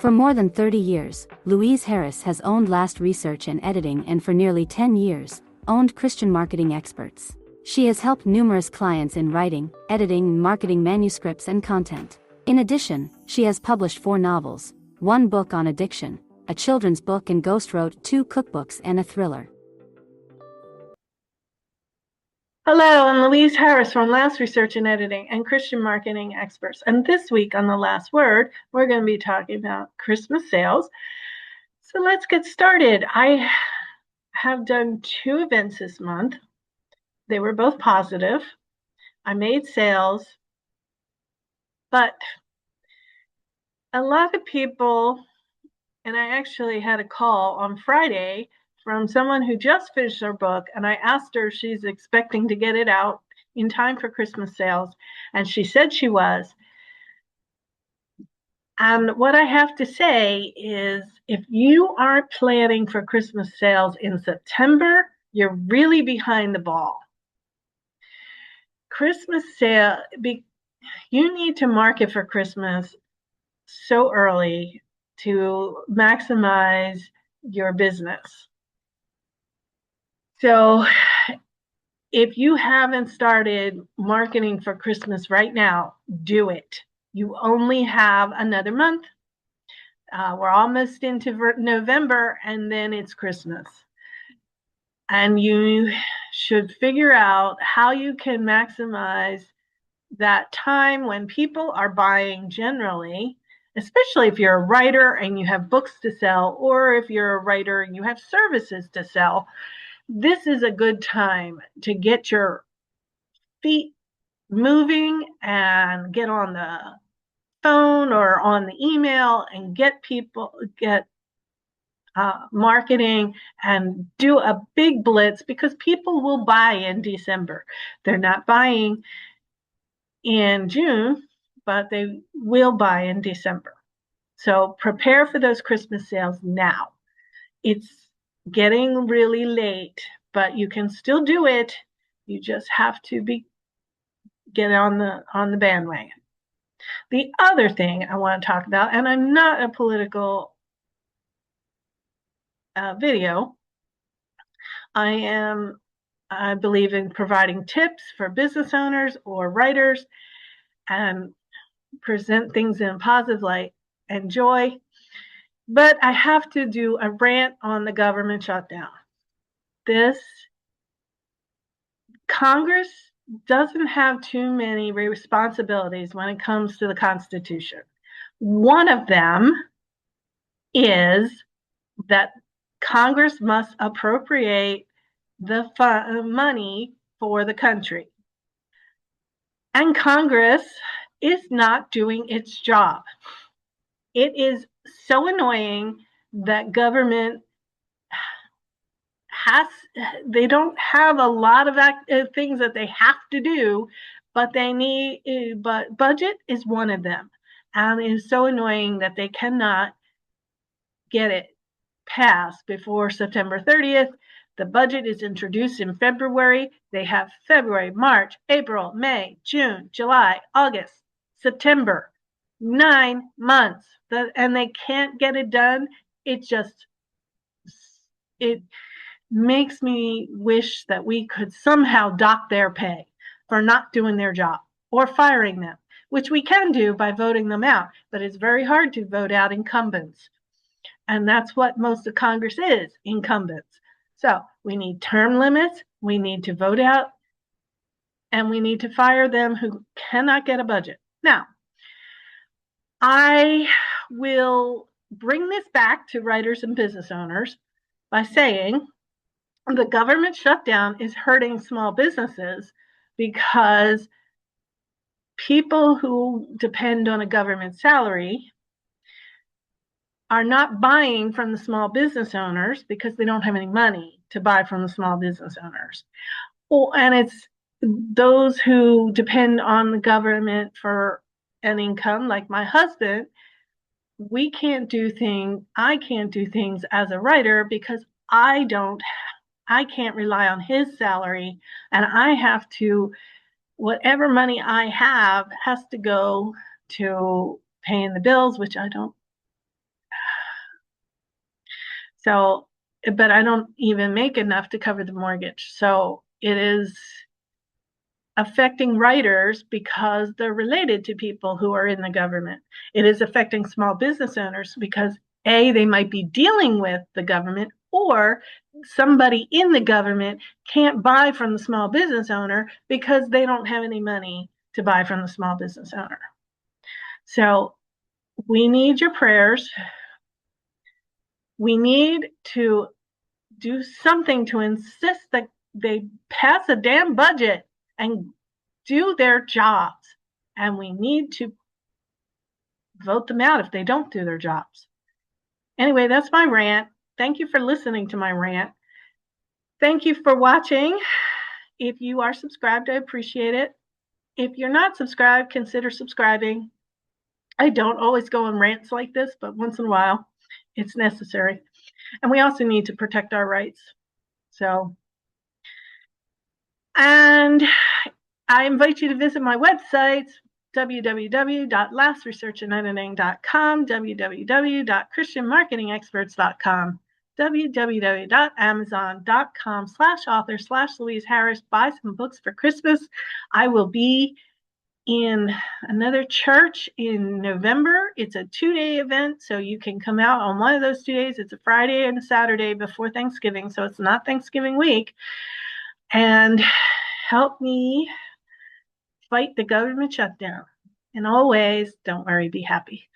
For more than 30 years, Louise Harris has owned Last Research and Editing, and for nearly 10 years, owned Christian Marketing Experts. She has helped numerous clients in writing, editing, and marketing manuscripts and content. In addition, she has published 4 novels, 1 book on addiction, a children's book, and ghostwrote 2 cookbooks and a thriller. Hello, I'm Louise Harris from Last Research and Editing and Christian Marketing Experts. And this week on The Last Word, we're going to be talking about Christmas sales. So let's get started. I have done 2 events this month. They were both positive. I made sales, but a lot of people, and I actually had a call on Friday from someone who just finished their book, and I asked her if she's expecting to get it out in time for Christmas sales, and she said she was. And what I have to say is, if you aren't planning for Christmas sales in September, you're really behind the ball. Christmas sale, you need to market for Christmas so early to maximize your business. So if you haven't started marketing for Christmas right now, do it. You only have another month. We're almost into November, and then it's Christmas. And you should figure out how you can maximize that time when people are buying generally, especially if you're a writer and you have books to sell, or if you're a writer and you have services to sell. This is a good time to get your feet moving and get on the phone or on the email and get marketing and do a big blitz, because people will buy in December. They're not buying in June, but they will buy in December. So prepare for those Christmas sales now. It's getting really late, but you can still do it. You just have to get on the bandwagon. The other thing I want to talk about, and I'm not a political video, I believe in providing tips for business owners or writers and present things in a positive light and joy. But I have to do a rant on the government shutdown. Congress doesn't have too many responsibilities when it comes to the Constitution. One of them is that Congress must appropriate the money for the country. And Congress is not doing its job. It is so annoying that government they don't have a lot of things that they have to do, but budget is one of them. And it is so annoying that they cannot get it passed before September 30th. The budget is introduced in February. They have February, March, April, May, June, July, August, September, 9 months, and they can't get it done. It makes me wish that we could somehow dock their pay for not doing their job or firing them, which we can do by voting them out, but it's very hard to vote out incumbents. And that's what most of Congress is, incumbents. So we need term limits, we need to vote out, and we need to fire them who cannot get a budget. Now, I will bring this back to writers and business owners by saying the government shutdown is hurting small businesses, because people who depend on a government salary are not buying from the small business owners because they don't have any money to buy from the small business owners. And it's those who depend on the government for an income, like my husband. I can't do things as a writer because I can't rely on his salary, and I have to, whatever money I have has to go to paying the bills, which I don't So, but I don't even make enough to cover the mortgage. So it is affecting writers because they're related to people who are in the government. It is affecting small business owners because A, they might be dealing with the government, or somebody in the government can't buy from the small business owner because they don't have any money to buy from the small business owner. So we need your prayers. We need to do something to insist that they pass a damn budget and do their jobs. And we need to vote them out if they don't do their jobs. Anyway, that's my rant. Thank you for listening to my rant. Thank you for watching. If you are subscribed, I appreciate it. If you're not subscribed, consider subscribing. I don't always go on rants like this, but once in a while, it's necessary. And we also need to protect our rights. So, and I invite you to visit my websites, www.lastresearchandediting.com, www.christianmarketingexperts.com, www.amazon.com/author/Louise Harris. Buy some books for Christmas. I will be in another church in November. It's a 2-day event, so you can come out on one of those 2 days. It's a Friday and a Saturday before Thanksgiving, so it's not Thanksgiving week. And help me fight the government shutdown. And always, don't worry, be happy.